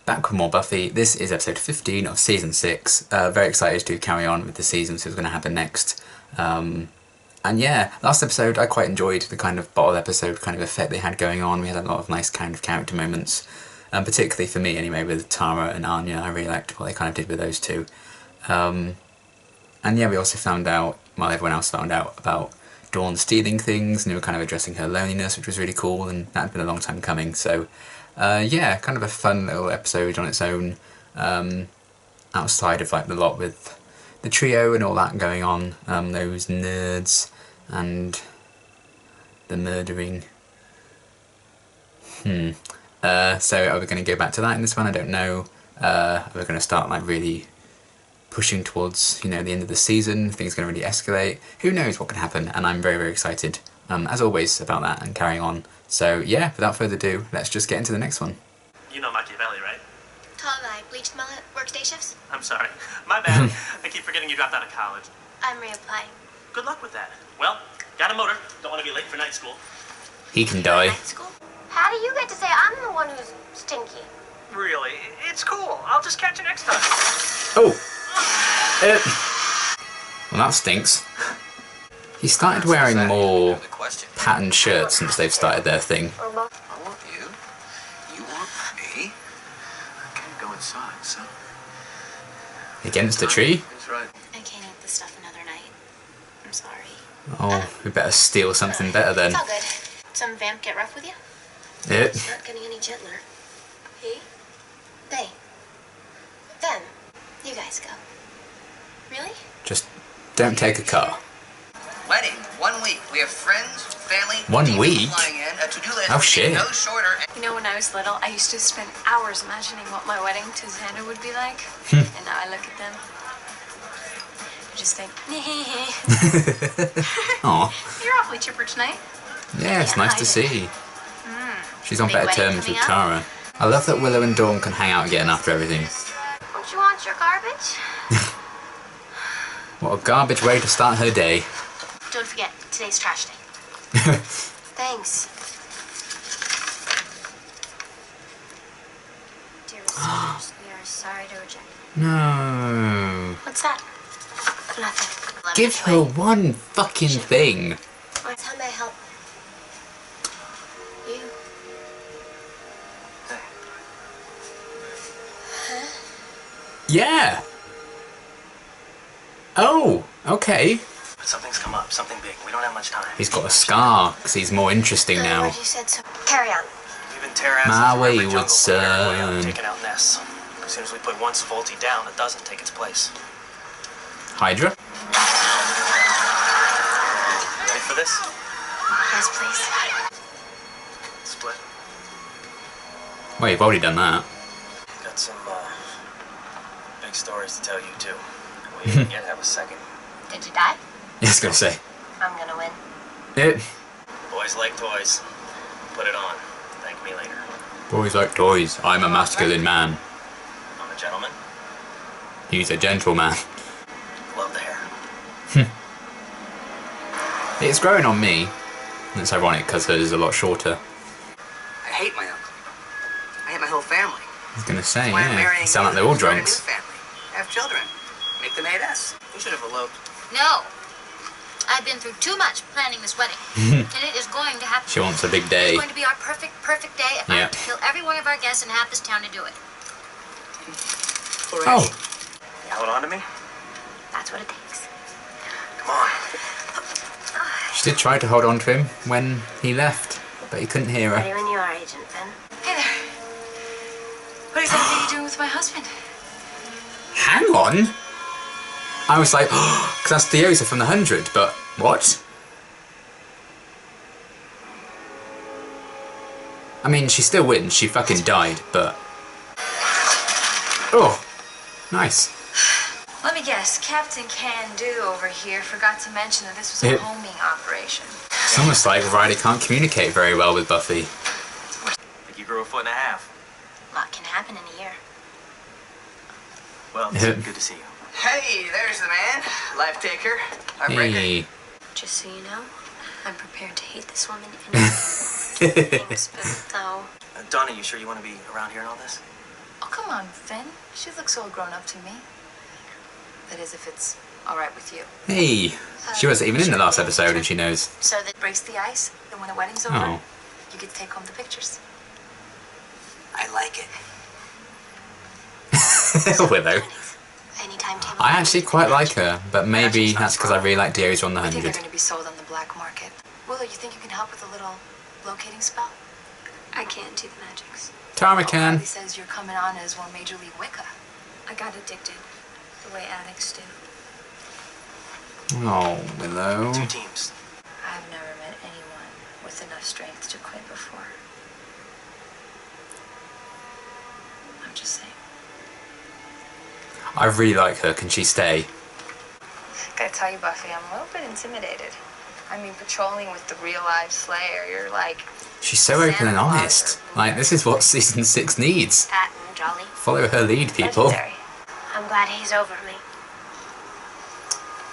back with more Buffy. This is episode 15 of season 6. Very excited to carry on with the season, so what's going to happen next. And yeah, last episode I quite enjoyed the kind of bottle episode kind of effect they had going on. We had a lot of nice kind of character moments, particularly for me anyway, with Tara and Anya. I really liked what they kind of did with those two. And yeah, we also found out, well, everyone else found out about Dawn stealing things, and they were kind of addressing her loneliness, which was really cool, and that had been a long time coming. So yeah, kind of a fun little episode on its own, outside of like the lot with the trio and all that going on, those nerds and the murdering. So are we going to go back to that in this one? I don't know. We're going to start like really pushing towards, you know, the end of the season. Things are going to really escalate. Who knows what can happen? And I'm very, very excited, as always, about that and carrying on. So yeah, without further ado, let's just get into the next one. You know Machiavelli, right? Tall guy, bleached mullet, works day shifts. I'm sorry. My bad. I keep forgetting you dropped out of college. I'm reapplying. Good luck with that. Well, got a motor. Don't want to be late for night school. He can die. Night school? How do you get to say I'm the one who's stinky? Really? It's cool. I'll just catch you next time. Oh! Well, that stinks. He started wearing more patterned shirts since they've started their thing. I want you. You want me? I can't go inside, so. Against a tree? That's right. I can't eat this stuff another night. I'm sorry. Oh, we better steal something better then. It's all good. Some vamp get rough with you? It's not getting any gentler. He? They. Them. You guys go. Really? Just don't take a car. Wedding, 1 week. We have friends, family, 1 week? flying in, a to-do list Oh shit. no shorter. You know, when I was little, I used to spend hours imagining what my wedding to Xander would be like. And now I look at them, I just think, Aw. You're awfully chipper tonight. Yeah, it's nice to see. She's on Big better wedding terms with coming up? Tara. I love that Willow and Dawn can hang out again after everything. Don't you want your garbage? What a garbage way to start her day. Don't forget, today's trash day. Thanks. Dear listeners, we are sorry to reject. No. What's that? Nothing. Let Give me her wait. one fucking thing. How may I help? You? Yeah. Oh, okay. But something's come up. Something big. We don't have much time. He's got a scar because he's more interesting now. You said so. Carry on. We've been tear asses My from every wayward jungle from our way up, son. taking out nests. As soon as we put one Svolti down, a dozen take its place. Hydra? Ready for this? Yes, please. Split. Well, you've already done that. Got some big stories to tell you too. We didn't yet have a second. Did you die? I was gonna say. I'm gonna win. Boys like toys. Put it on. Thank me later. Boys like toys. I'm a masculine man. I'm a gentleman. He's a gentleman. Love the hair. It's growing on me. It's ironic because hers is a lot shorter. I hate my uncle. I hate my whole family. I was gonna say, Why I'm yeah. marrying Sound like you, they're all start a new drunks. family. Have children. Make them hate us. We should have eloped. No. I've been through too much planning this wedding. And it is going to happen. She wants a big It's day. going to be our perfect day if I Yeah. have to kill every one of our guests and half this town to do it. Oh, You hold on to me? That's what it takes. Come on. she did try to hold on to him when he left, but he couldn't hear her. Ready when you are, Agent Finn. Hey there. What exactly are you doing with my husband? Hang on! I was like, because that's Theosa from the 100, but what? I mean, she still wins. She fucking died, but... Oh, nice. Let me guess, Captain Can-Do over here forgot to mention that this was a homing operation. It's almost like Riley can't communicate very well with Buffy. I think you grew a foot and a half. A lot can happen in a year. Well, it's good to see you. Hey, there's the man. Life taker. Heartbreaker. Hey. Just so you know, I'm prepared to hate this woman and things, but though. Donna, you sure you want to be around here and all this? Oh, come on, Finn. She looks all grown up to me. That is, if it's all right with you. Hey, she wasn't even in the last episode and she knows. So that breaks the ice, and when the wedding's over, Oh. you get to take home the pictures. I like it. Willow. Any timetable? I actually quite like her, but maybe that's because I really like Deo's on the I think they're 100. going to be sold on the black market. Willow, you think you can help with a little locating spell? I can't do the magics. Tara can. Riley says you're coming on as one Major League Wicca. I got addicted, the way addicts do. Oh, Willow. 2 teams. I've never met anyone with enough strength to quit before. I'm just saying. I really like her. Can she stay? Gotta tell you, Buffy, I'm a little bit intimidated. I mean, patrolling with the real live Slayer, you're like... She's so open and honest. Like, this is what season 6 needs. Fat and jolly. Follow her lead, people. legendary. I'm glad he's over me.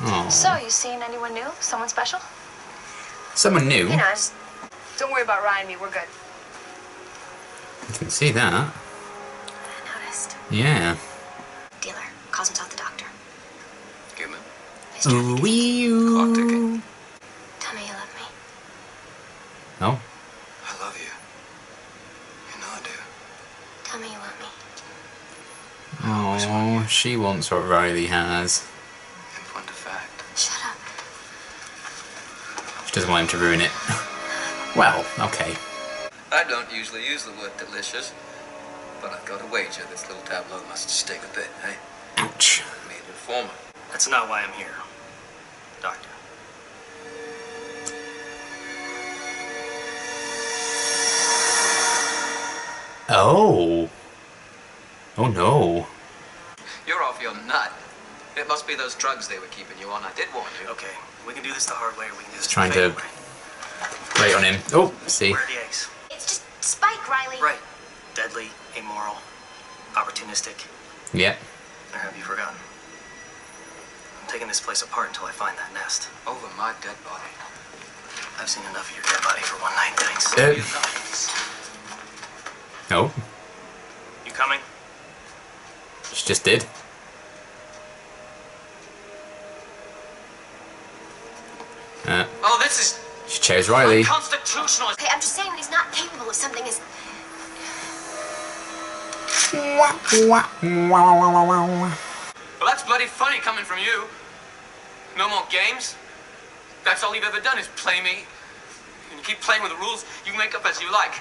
Oh. So, you seen anyone new? Someone special? Someone new. You know, just Don't worry about Ryan and me, we're good. I can see that. noticed. Yeah. Dealer calls himself the doctor. Human. He's trying to Ooh, get- wee, Clock ooh. ticking. Tell me you love me. Oh. I love you. You know I do. Tell me you want me. Oh, she wants what Riley has. In point of fact. Shut up. She doesn't want him to ruin it. Well, okay. I don't usually use the word delicious, but I've got to wager this little tableau must sting a bit, eh? Ouch. Made an informer. That's not why I'm here, Doctor. Oh. Oh no. You're off your nut. It must be those drugs they were keeping you on. I did warn you. Okay, we can do this the hard way, or we can do this Trying the to- fake way. Great on him. Oh, see. Where are the eggs? It's just Spike, Riley. Right. Deadly, amoral, opportunistic. Yep. Or have you forgotten? I'm taking this place apart until I find that nest. Over my dead body. I've seen enough of your dead body for one night, thanks. Oh, You coming? she just did. Oh, this is She chose Riley. unconstitutional. Okay, I'm just saying that he's not capable of something as... Well, that's bloody funny coming from you. No more games. That's all you've ever done is play me. And you keep playing with the rules you make up as you like.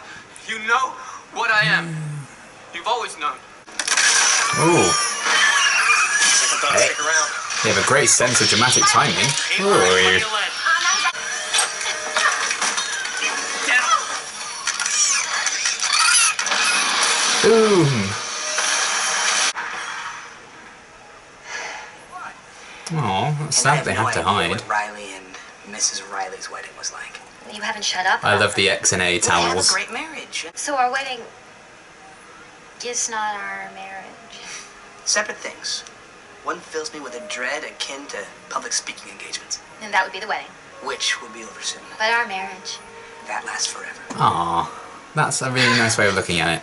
You know what I am. You've always known. Ooh. Second thought, Hey. stick around. They have a great sense of dramatic timing. Ooh. Boom. Oh, that's sad they have to hide. What Riley and Mrs. Riley's wedding was like. You haven't shut up. I love the X and A We have a towels. great marriage. So our wedding is not our marriage. Separate things. One fills me with a dread akin to public speaking engagements, And that would be the wedding. which will be over soon. But our marriage. That lasts forever. Aw, that's a really nice way of looking at it.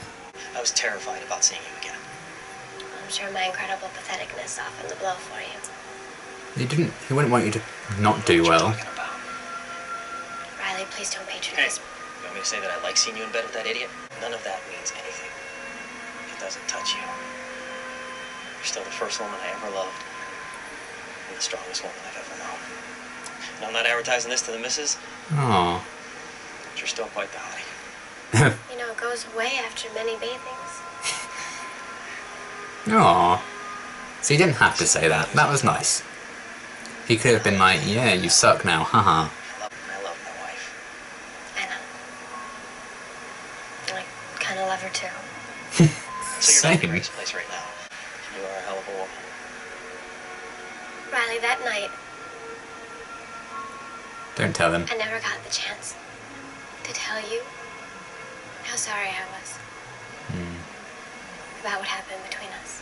I was terrified about seeing you again. I'm sure my incredible patheticness softened the blow for you. He wouldn't want you to not do What well. you talking about? Riley, please don't Hey, patronize. you want me to say that I like seeing you in bed with that idiot? None of that means anything. It doesn't touch you. You're still the first woman I ever loved. And the strongest woman I've ever known. And I'm not advertising this to the missus, Aw. but you're still quite the hottie. You know, it goes away after many bathings. Aw. So you didn't have to say that. That was nice. He could have been like, yeah, you suck now, haha. I love my wife. I know. I kind of love her too. So you're not in Same. the greatest place right now. You are a hell of a woman. Riley, that night, Don't tell him. I never got the chance to tell you how sorry I was about what happened between us.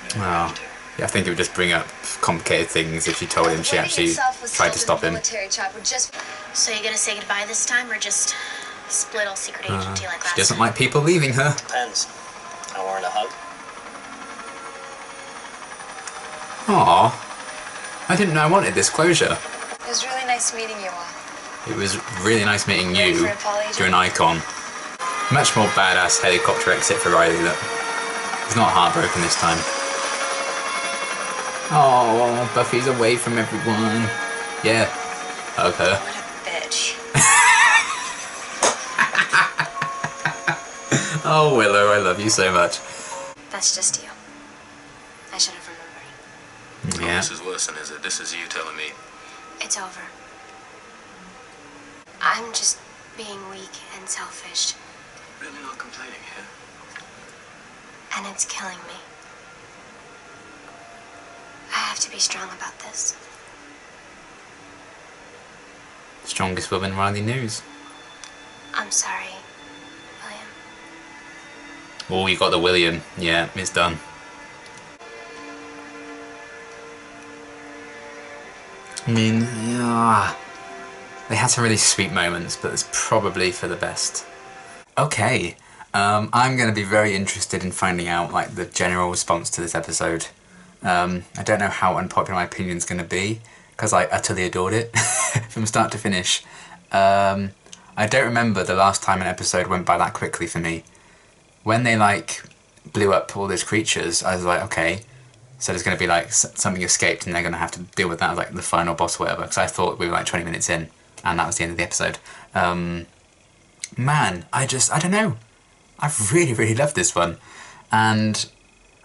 You don't Wow. have to. Yeah, I think it would just bring up complicated things if she told him she actually tried to stop him. So you're gonna say goodbye this time, or just split all secret agency like She last doesn't time? like people leaving her. Depends. Aw, I didn't know I wanted this closure. It was really nice meeting you all. It was really nice meeting Ready you. for a apology? You're an icon. Much more badass helicopter exit for Riley. Look, he's not heartbroken this time. Oh, Buffy's away from everyone. Yeah, hug her. What a bitch. Oh, Willow, I love you so much. That's just you. I should have remembered. Yeah. This is worse than is it? This is you telling me. It's over. I'm just being weak and selfish, Really not complaining here. and it's killing me. I have to be strong about this. Strongest woman Riley knows. I'm sorry, William. Oh, you got the William. Yeah, it's done. I mean, yeah, they had some really sweet moments, but it's probably for the best. Okay, I'm going to be very interested in finding out like the general response to this episode. I don't know how unpopular my opinion's going to be, because I utterly adored it from start to finish. I don't remember the last time an episode went by that quickly for me. When they like blew up all those creatures, I was like, okay, so there's going to be like something escaped and they're going to have to deal with that as like the final boss or whatever, because I thought we were like 20 minutes in and that was the end of the episode. Man, I don't know. I've really loved this one, and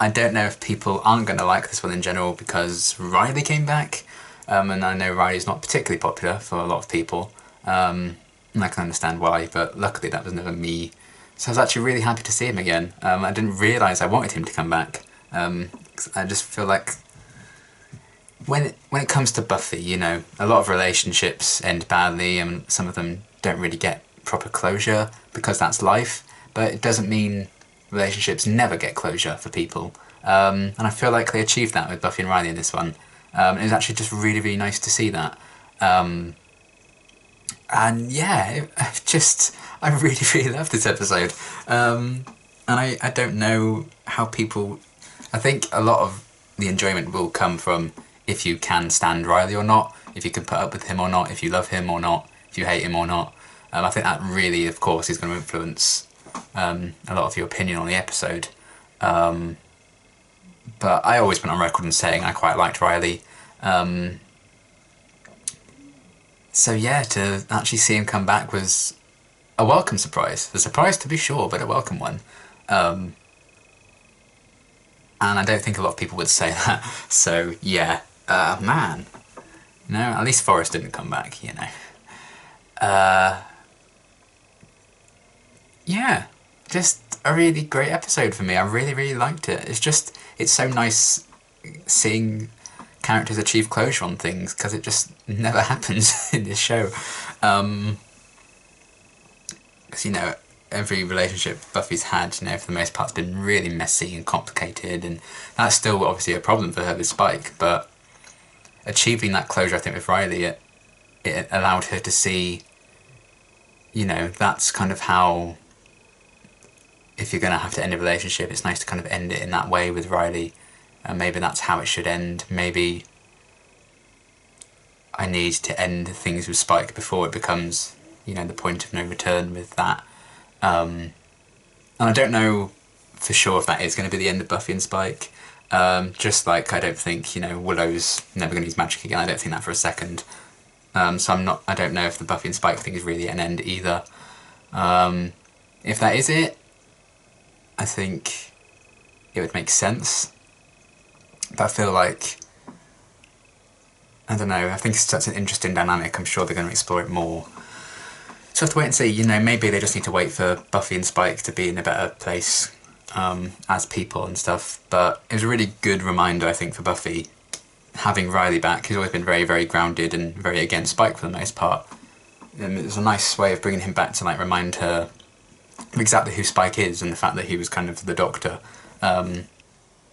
I don't know if people aren't going to like this one in general because Riley came back, and I know Riley's not particularly popular for a lot of people, and I can understand why, but luckily that was never me. So I was actually really happy to see him again. I didn't realise I wanted him to come back. I just feel like when it comes to Buffy, you know, a lot of relationships end badly and some of them don't really get proper closure because that's life, but it doesn't mean relationships never get closure for people. And I feel like they achieved that with Buffy and Riley in this one. It was actually just really nice to see that. And yeah, I really loved this episode. And I don't know how people... I think a lot of the enjoyment will come from if you can stand Riley or not, if you can put up with him or not, if you love him or not, if you hate him or not. I think that really, of course, is going to influence a lot of your opinion on the episode. But I always went on record and saying I quite liked Riley. So yeah, to actually see him come back was a welcome surprise. A surprise to be sure, but a welcome one. And I don't think a lot of people would say that. So yeah, man. You know, at least Forrest didn't come back, you know. Yeah, just a really great episode for me. I really liked it. It's so nice seeing characters achieve closure on things, because it just never happens in this show. Because, you know, every relationship Buffy's had, you know, for the most part, has been really messy and complicated, and that's still obviously a problem for her with Spike, but achieving that closure, I think, with Riley, it allowed her to see, you know, that's kind of how, if you're going to have to end a relationship, it's nice to kind of end it in that way with Riley, and maybe that's how it should end. Maybe I need to end things with Spike before it becomes, you know, the point of no return with that. And I don't know for sure if that is going to be the end of Buffy and Spike. Just like I don't think, you know, Willow's never going to use magic again. I don't think that for a second. So I don't know if the Buffy and Spike thing is really an end either. If that is it, I think it would make sense. But I feel like, I don't know, I think it's such an interesting dynamic. I'm sure they're going to explore it more. So I have to wait and see, you know, maybe they just need to wait for Buffy and Spike to be in a better place as people and stuff. But it was a really good reminder, I think, for Buffy, having Riley back. He's always been very grounded and very against Spike for the most part. It was a nice way of bringing him back to like remind her of exactly who Spike is and the fact that he was kind of the Doctor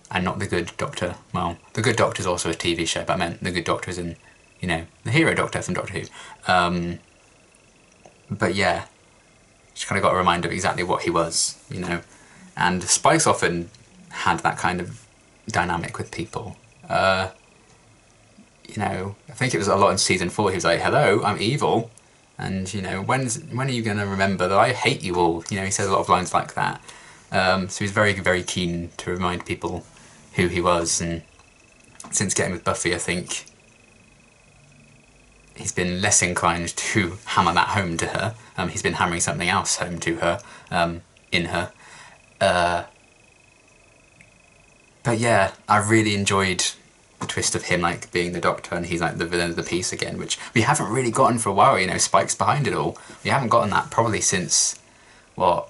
and not the good Doctor. Well, the Good Doctor is also a TV show, but I meant the Good Doctor is in, you know, the hero Doctor from Doctor Who. But yeah, just kind of got a reminder of exactly what he was, you know. And Spike's often had that kind of dynamic with people. You know, I think it was a lot in season 4. He was like, "Hello, I'm evil, and you know, when are you going to remember that I hate you all?" You know, he said a lot of lines like that. So he's very, very keen to remind people who he was, and since getting with Buffy, I think he's been less inclined to hammer that home to her. He's been hammering something else home to her, in her. But yeah, I really enjoyed the twist of him like being the Doctor and he's like the villain of the piece again, which we haven't really gotten for a while. You know, Spike's behind it all. We haven't gotten that probably since, what,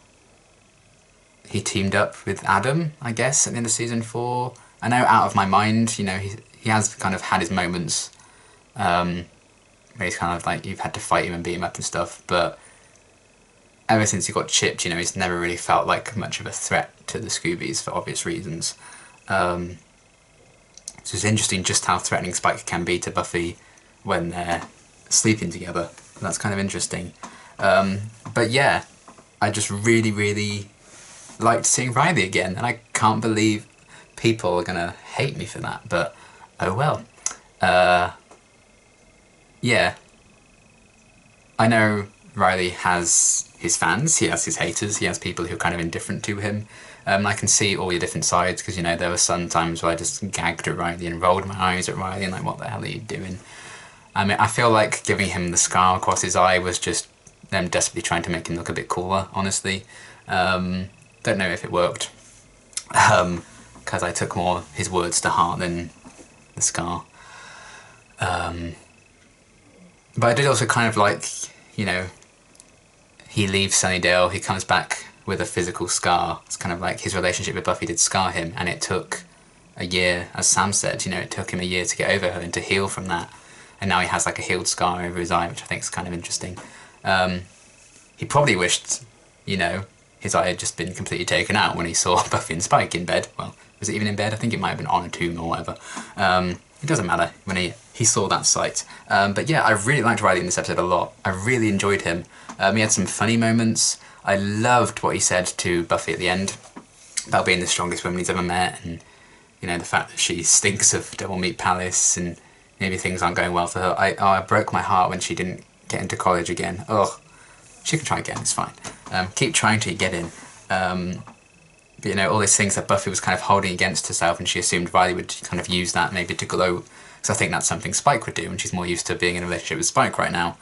he teamed up with Adam, I guess, at the end of season 4. I know Out of My Mind, you know, he has kind of had his moments where he's kind of like, you've had to fight him and beat him up and stuff, but ever since he got chipped, you know, he's never really felt like much of a threat to the Scoobies for obvious reasons. So it's interesting just how threatening Spike can be to Buffy when they're sleeping together. That's kind of interesting. But yeah, I just really, really liked seeing Riley again, and I can't believe people are gonna hate me for that, but oh well. Yeah, I know Riley has his fans, he has his haters, he has people who are kind of indifferent to him. I can see all your different sides, because, you know, there were some times where I just gagged at Riley and rolled my eyes at Riley and like, what the hell are you doing? I mean, I feel like giving him the scar across his eye was just them desperately trying to make him look a bit cooler, honestly. Don't know if it worked, because I took more his words to heart than the scar. But I did also kind of like, you know, he leaves Sunnydale, he comes back with a physical scar. It's kind of like his relationship with Buffy did scar him, and it took a year, as Sam said, you know, it took him a year to get over her and to heal from that. And now he has like a healed scar over his eye, which I think is kind of interesting. He probably wished, you know, his eye had just been completely taken out when he saw Buffy and Spike in bed. Well, was it even in bed? I think it might have been on a tomb or whatever. It doesn't matter when he saw that sight. But yeah, I really liked Riley in this episode a lot. I really enjoyed him. He had some funny moments. I loved what he said to Buffy at the end about being the strongest woman he's ever met, and, you know, the fact that she stinks of Double Meat Palace and maybe things aren't going well for her. I broke my heart when she didn't get into college again. Ugh. She can try again, it's fine. Keep trying to get in. But, you know, all these things that Buffy was kind of holding against herself, and she assumed Riley would kind of use that maybe to glow, because I think that's something Spike would do, and she's more used to being in a relationship with Spike right now.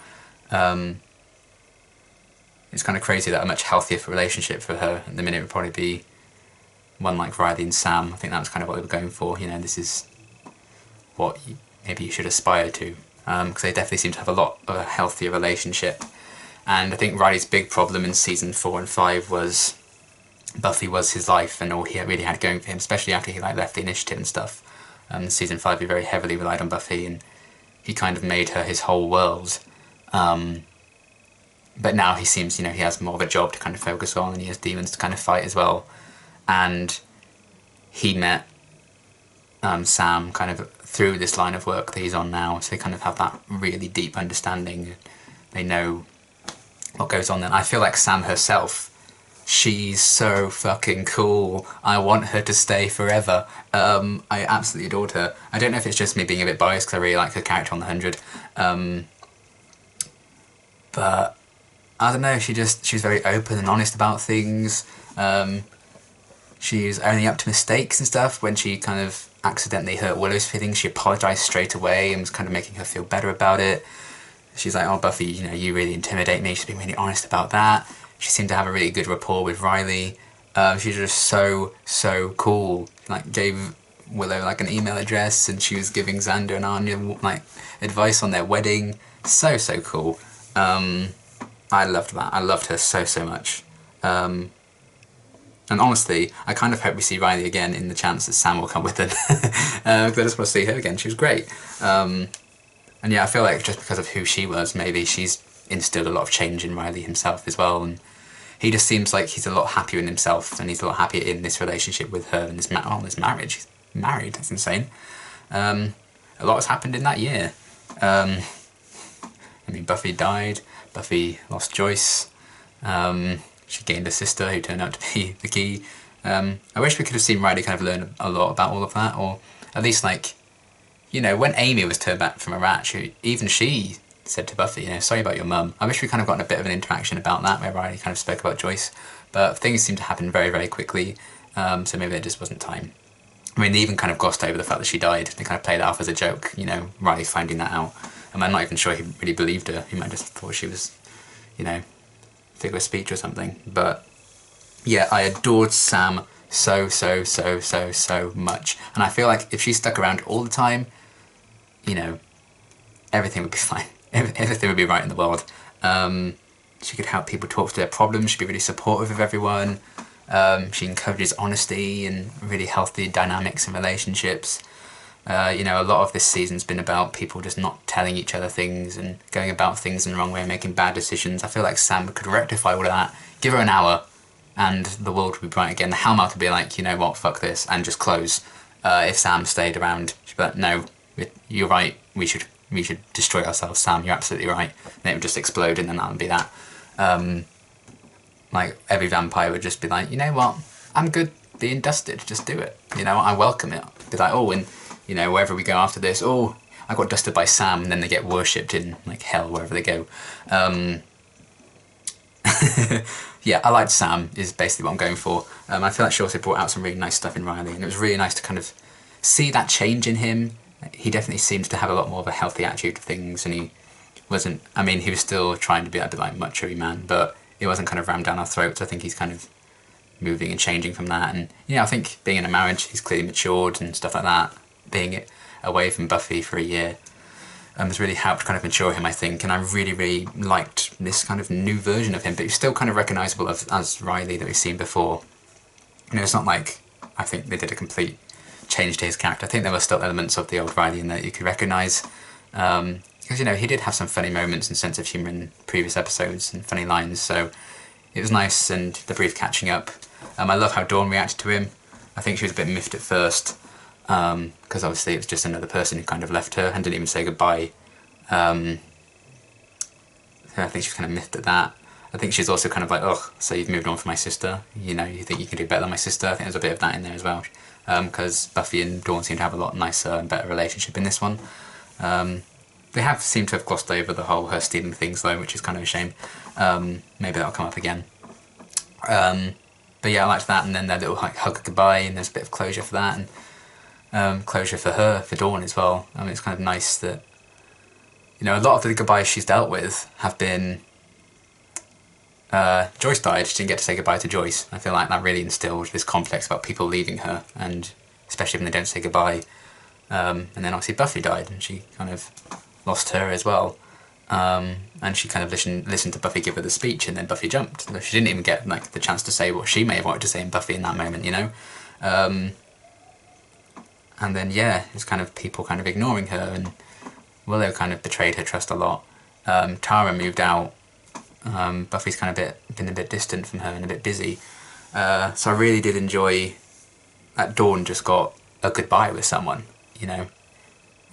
It's kind of crazy that a much healthier relationship for her at the minute would probably be one like Riley and Sam. I think that was kind of what they were going for. You know, this is what maybe you should aspire to, because they definitely seem to have a lot of a healthier relationship. And I think Riley's big problem in season 4 and 5 was Buffy was his life and all he really had going for him, especially after he like left the initiative and stuff. Season 5 he very heavily relied on Buffy, and he kind of made her his whole world. But now he seems, you know, he has more of a job to kind of focus on, and he has demons to kind of fight as well. And he met Sam kind of through this line of work that he's on now, so they kind of have that really deep understanding. They know what goes on there. I feel like Sam herself, she's so fucking cool. I want her to stay forever. I absolutely adored her. I don't know if it's just me being a bit biased because I really like her character on The 100. But I don't know, she was very open and honest about things. She's owning up to mistakes and stuff. When she kind of accidentally hurt Willow's feelings, she apologised straight away and was kind of making her feel better about it. She's like, oh Buffy, you know, you really intimidate me. She's been really honest about that. She seemed to have a really good rapport with Riley. She's just so cool. Like, gave Willow like an email address, and she was giving Xander and Anya like advice on their wedding. So cool. I loved that. I loved her so much. And honestly, I kind of hope we see Riley again in the chance that Sam will come with her. Because I just want to see her again. She was great. And yeah, I feel like just because of who she was, maybe she's instilled a lot of change in Riley himself as well. And he just seems like he's a lot happier in himself, and he's a lot happier in this relationship with her and this marriage. He's married. That's insane. A lot has happened in that year. I mean, Buffy died. Buffy lost Joyce. She gained a sister who turned out to be the key. I wish we could have seen Riley kind of learn a lot about all of that, or at least like you know, when Amy was turned back from a rat, even she said to Buffy, you know, sorry about your mum. I wish we kind of gotten a bit of an interaction about that, where Riley kind of spoke about Joyce. But things seem to happen very, very quickly, so maybe there just wasn't time. I mean, they even kind of glossed over the fact that she died. They kind of played it off as a joke, you know, Riley finding that out. And I'm not even sure he really believed her. He might have just thought she was, you know, figure of speech or something. But yeah, I adored Sam so much. And I feel like if she stuck around all the time, you know, everything would be fine. Everything would be right in the world. She could help people talk to their problems. She'd be really supportive of everyone. She encourages honesty and really healthy dynamics and relationships. You know, a lot of this season's been about people just not telling each other things and going about things in the wrong way and making bad decisions. I feel like Sam could rectify all of that. Give her an hour and the world would be bright again. The Hellmouth would be like, you know what, fuck this, and just close. If Sam stayed around, she'd be like, no, you're right, we should destroy ourselves, Sam, you're absolutely right. And it would just explode and then that would be that. Like, every vampire would just be like, you know what, I'm good being dusted, just do it. You know, I welcome it. Be like, oh, and, you know, wherever we go after this, oh, I got dusted by Sam, and then they get worshipped in, like, hell, wherever they go. Yeah, I liked Sam, is basically what I'm going for. I feel like she also brought out some really nice stuff in Riley, and it was really nice to kind of see that change in him. He definitely seemed to have a lot more of a healthy attitude to things, and he wasn't, I mean, he was still trying to be a bit like macho man, but it wasn't kind of rammed down our throats. I think he's kind of moving and changing from that, and yeah, I think being in a marriage, he's clearly matured and stuff like that. Being away from Buffy for a year has really helped kind of mature him, I think, and I really liked this kind of new version of him, but he's still kind of recognisable as Riley that we've seen before. You know, it's not like I think they did a complete change to his character. I think there were still elements of the old Riley in there you could recognise, because, you know, he did have some funny moments and sense of humour in previous episodes and funny lines, so it was nice, and the brief catching up. I love how Dawn reacted to him. I think she was a bit miffed at first, because obviously it was just another person who kind of left her and didn't even say goodbye. So I think she's kind of miffed at that. I think she's also kind of like, oh, so you've moved on from my sister, you know, you think you can do better than my sister. I think there's a bit of that in there as well, because Buffy and Dawn seem to have a lot nicer and better relationship in this one. They have seemed to have glossed over the whole her stealing things though, which is kind of a shame. Maybe that'll come up again. But yeah, I liked that, and then their little like hug goodbye, and there's a bit of closure for that, and closure for her, for Dawn as well. I mean, it's kind of nice that, you know, a lot of the goodbyes she's dealt with have been, Joyce died, she didn't get to say goodbye to Joyce. I feel like that really instilled this complex about people leaving her, and especially when they don't say goodbye. And then obviously Buffy died, and she kind of lost her as well. And she kind of listened to Buffy give her the speech, and then Buffy jumped. So she didn't even get like the chance to say what she may have wanted to say in Buffy in that moment, you know. And then yeah, it's kind of people kind of ignoring her, and Willow kind of betrayed her trust a lot. Tara moved out. Buffy's kind of been a bit distant from her and a bit busy. So I really did enjoy that Dawn just got a goodbye with someone, you know.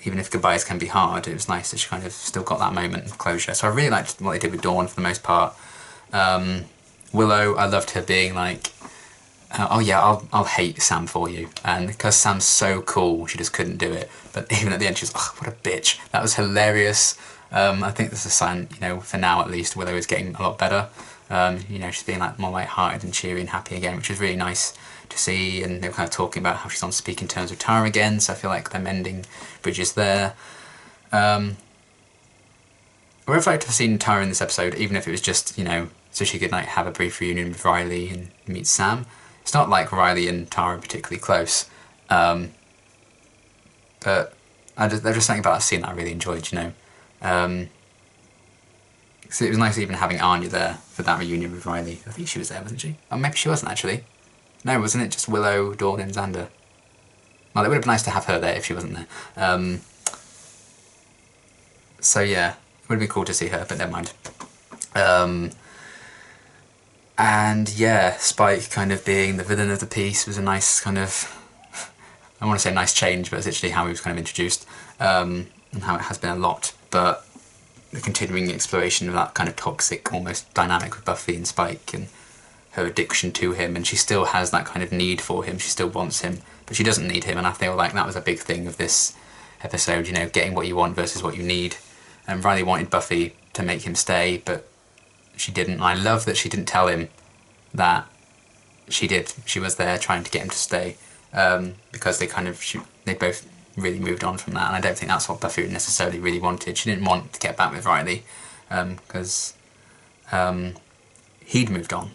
Even if goodbyes can be hard, it was nice that she kind of still got that moment of closure. So I really liked what they did with Dawn for the most part. Willow, I loved her being like, oh yeah, I'll hate Sam for you. And because Sam's so cool, she just couldn't do it. But even at the end, she was, oh, what a bitch. That was hilarious. I think that's a sign, you know, for now at least, Willow is getting a lot better. You know, she's being like more light-hearted and cheery and happy again, which is really nice to see. And they were kind of talking about how she's on speaking terms with Tara again, so I feel like they're mending bridges there. I would have liked to have seen Tara in this episode, even if it was just, you know, so she could like have a brief reunion with Riley and meet Sam. It's not like Riley and Tara are particularly close, but there's just something about that scene that I really enjoyed, you know. So it was nice even having Anya there for that reunion with Riley. I think she was there, wasn't she? Oh, maybe she wasn't actually. No, wasn't it just Willow, Dawn and Xander? Well, it would have been nice to have her there if she wasn't there. So yeah, it would have been cool to see her, but never mind. And yeah, Spike kind of being the villain of the piece was a nice kind of, I want to say nice change, but it's literally how he was kind of introduced, and how it has been a lot. But the continuing exploration of that kind of toxic almost dynamic with Buffy and Spike, and her addiction to him, and she still has that kind of need for him, she still wants him, but she doesn't need him, and I feel like that was a big thing of this episode, you know, getting what you want versus what you need. And Riley wanted Buffy to make him stay, but she didn't. And I love that she didn't tell him that she did. She was there trying to get him to stay, because they both really moved on from that. And I don't think that's what Buffy necessarily really wanted. She didn't want to get back with Riley, because he'd moved on.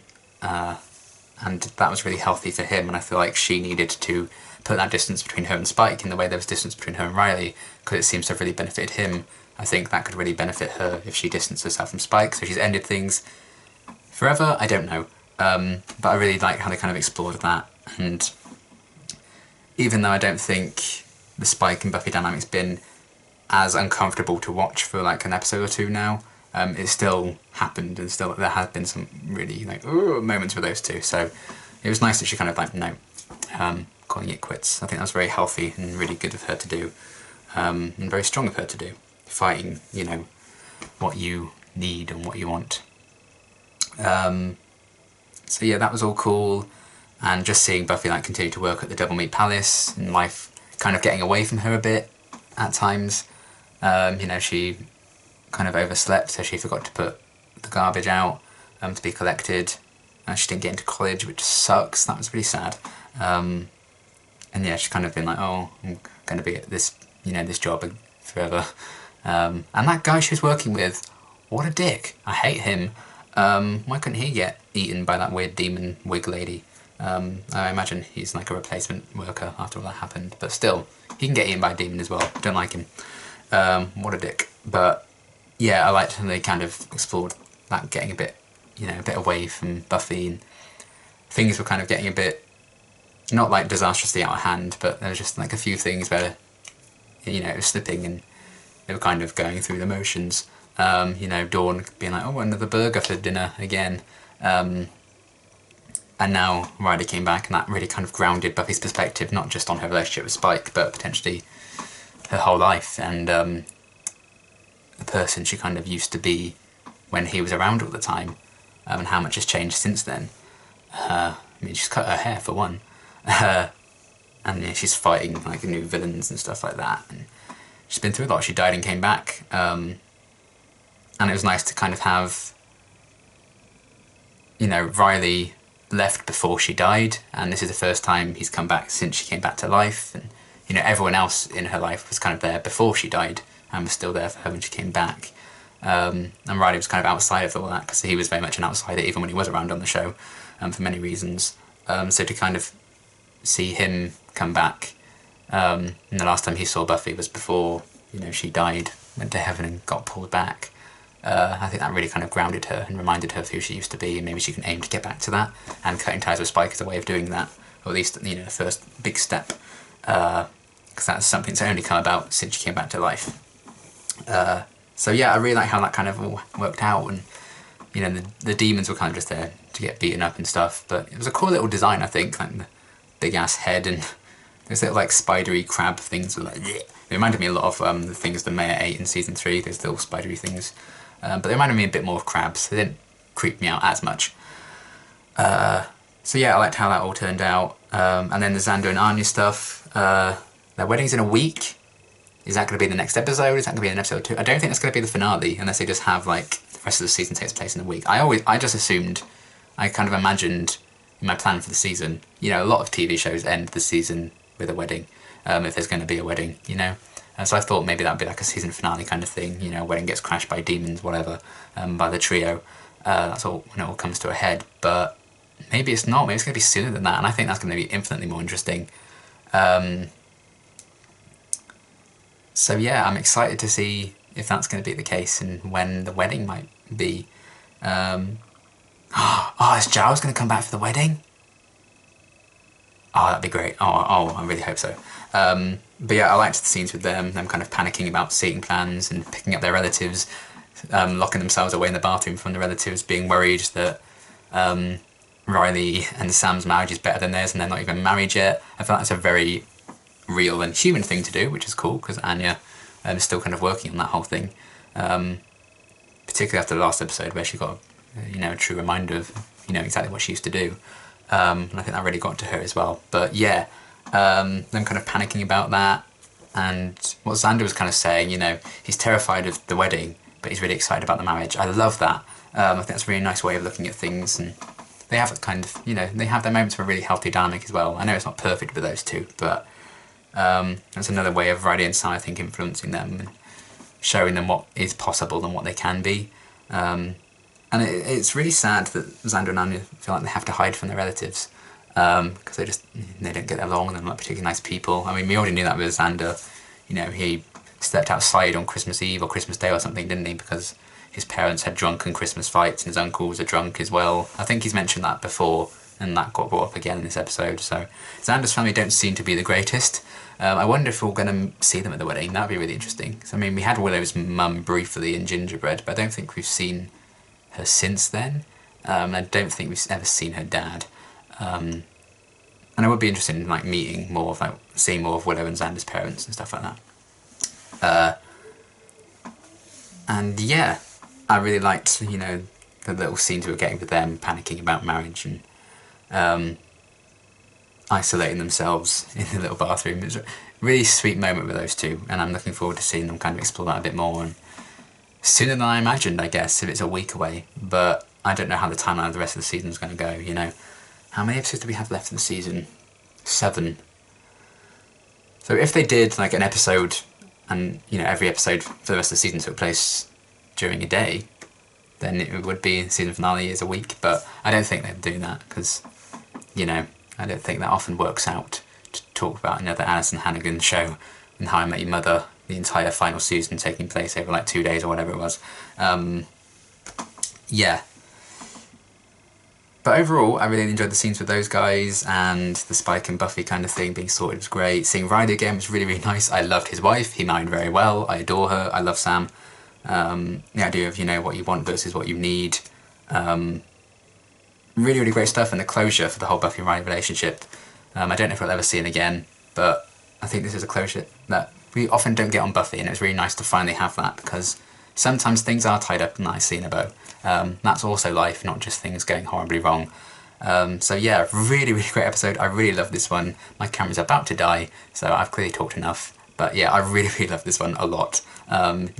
And that was really healthy for him, and I feel like she needed to put that distance between her and Spike in the way there was distance between her and Riley, because it seems to have really benefited him. I think that could really benefit her if she distanced herself from Spike, so she's ended things forever, I don't know. But I really like how they kind of explored that, and even though I don't think the Spike and Buffy dynamic's been as uncomfortable to watch for like an episode or two now, it still happened, and still there has been some really like moments with those two, so it was nice that she kind of like, no, calling it quits. I think that was very healthy and really good of her to do, and very strong of her to do, fighting, you know, what you need and what you want. So yeah, that was all cool, and just seeing Buffy like continue to work at the Double Meat Palace, and life kind of getting away from her a bit at times. You know, she kind of overslept, so she forgot to put the garbage out to be collected. She didn't get into college, which sucks. That was really sad. And yeah, she's kind of been like, oh, I'm going to be at this, you know, this job forever. And that guy she was working with, what a dick. I hate him. Why couldn't he get eaten by that weird demon wig lady? I imagine he's like a replacement worker after all that happened, but still, he can get eaten by a demon as well. Don't like him. What a dick. But yeah, I liked how they kind of explored that, getting a bit, you know, a bit away from Buffy, and things were kind of getting a bit, not like disastrously out of hand, but there was just like a few things where, you know, it was slipping and they were kind of going through the motions. You know, Dawn being like, oh, another burger for dinner again. And now Riley came back, and that really kind of grounded Buffy's perspective, not just on her relationship with Spike, but potentially her whole life, and the person she kind of used to be when he was around all the time, and how much has changed since then. I mean, she's cut her hair for one, and yeah, she's fighting like new villains and stuff like that, and she's been through a lot. She died and came back, and it was nice to kind of have, you know, Riley left before she died, and this is the first time he's come back since she came back to life, and you know, everyone else in her life was kind of there before she died and was still there for her when she came back. And Riley was kind of outside of all that, because he was very much an outsider even when he was around on the show, for many reasons. So to kind of see him come back, and the last time he saw Buffy was before, you know, she died, went to heaven and got pulled back. I think that really kind of grounded her and reminded her of who she used to be, and maybe she can aim to get back to that, and cutting ties with Spike is a way of doing that, or at least, you know, the first big step, because that's something that's only come about since she came back to life. So yeah, I really like how that kind of all worked out, and you know, the demons were kind of just there to get beaten up and stuff, but it was a cool little design, I think, like the big ass head and those little like spidery crab things were like, bleh. It reminded me a lot of the things the Mayor ate in season 3, those little spidery things, but they reminded me a bit more of crabs. They didn't creep me out as much. So yeah, I liked how that all turned out, and then the Xander and Anya stuff. Their wedding's in a week. Is that going to be the next episode? Is that going to be in episode 2? I don't think that's going to be the finale, unless they just have, like, the rest of the season takes place in a week. I just assumed, I kind of imagined in my plan for the season, you know, a lot of TV shows end the season with a wedding, if there's going to be a wedding, you know? So I thought maybe that would be like a season finale kind of thing, you know, wedding gets crashed by demons, whatever, by the trio. That's all, when it all comes to a head, but maybe it's not, maybe it's going to be sooner than that, and I think that's going to be infinitely more interesting. So yeah, I'm excited to see if that's going to be the case and when the wedding might be. Oh, is Giles going to come back for the wedding? Oh, that'd be great. Oh, I really hope so. But yeah, I liked the scenes with them kind of panicking about seating plans and picking up their relatives, locking themselves away in the bathroom from the relatives, being worried that Riley and Sam's marriage is better than theirs and they're not even married yet. I feel that's a very real and human thing to do, which is cool, because Anya is still kind of working on that whole thing, particularly after the last episode where she got a true reminder of exactly what she used to do, and I think that really got to her as well. But yeah, them kind of panicking about that, and what Xander was kind of saying, you know, he's terrified of the wedding, but he's really excited about the marriage. I love that. I think that's a really nice way of looking at things, and they have a kind of, you know, they have their moments of a really healthy dynamic as well. I know it's not perfect with those two, but that's another way of Riley and Sam, I think, influencing them and showing them what is possible and what they can be. And it's really sad that Xander and Anya feel like they have to hide from their relatives, because they don't get along, and they're not particularly nice people. I mean, we already knew that with Xander. You know, he stepped outside on Christmas Eve or Christmas Day or something, didn't he? Because his parents had drunken Christmas fights and his uncles are drunk as well. I think he's mentioned that before, and that got brought up again in this episode. So Xander's family don't seem to be the greatest. I wonder if we're going to see them at the wedding. That would be really interesting. So, I mean, we had Willow's mum briefly in Gingerbread, but I don't think we've seen her since then. I don't think we've ever seen her dad. And I would be interested in like meeting more of, like, seeing more of Willow and Xander's parents and stuff like that. And yeah, I really liked, you know, the little scenes we were getting with them panicking about marriage and isolating themselves in the little bathroom. It was a really sweet moment with those two, and I'm looking forward to seeing them kind of explore that a bit more, and sooner than I imagined, I guess, if it's a week away. But I don't know how the timeline of the rest of the season is going to go, you know. How many episodes do we have left in the season? 7. So if they did like an episode, and, you know, every episode for the rest of the season took place during a day, then it would be season finale is a week. But I don't think they'd do that, because, you know, I don't think that often works out to talk about another Alison Hannigan show and How I Met Your Mother, the entire final season taking place over like 2 days or whatever it was. Yeah. But overall, I really enjoyed the scenes with those guys, and the Spike and Buffy kind of thing being sorted was great. Seeing Riley again was really, really nice. I loved his wife. He married very well. I adore her. I love Sam. The idea of, you know, what you want versus what you need. Really, really great stuff, and the closure for the whole Buffy and Riley relationship. I don't know if we'll ever see it again, but I think this is a closure that we often don't get on Buffy, and it's really nice to finally have that, because sometimes things are tied up nicely in a bow. That's also life, not just things going horribly wrong. So yeah, really, really great episode. I really love this one. My camera's about to die, so I've clearly talked enough. But yeah, I really, really love this one a lot.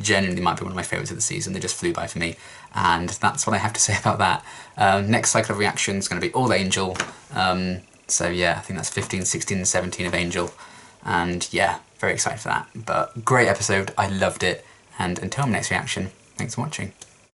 Genuinely might be one of my favourites of the season. They just flew by for me. And that's what I have to say about that. Next cycle of reaction is going to be all Angel. So yeah, I think that's 15, 16, and 17 of Angel. And yeah, very excited for that. But great episode. I loved it. And until my next reaction, thanks for watching.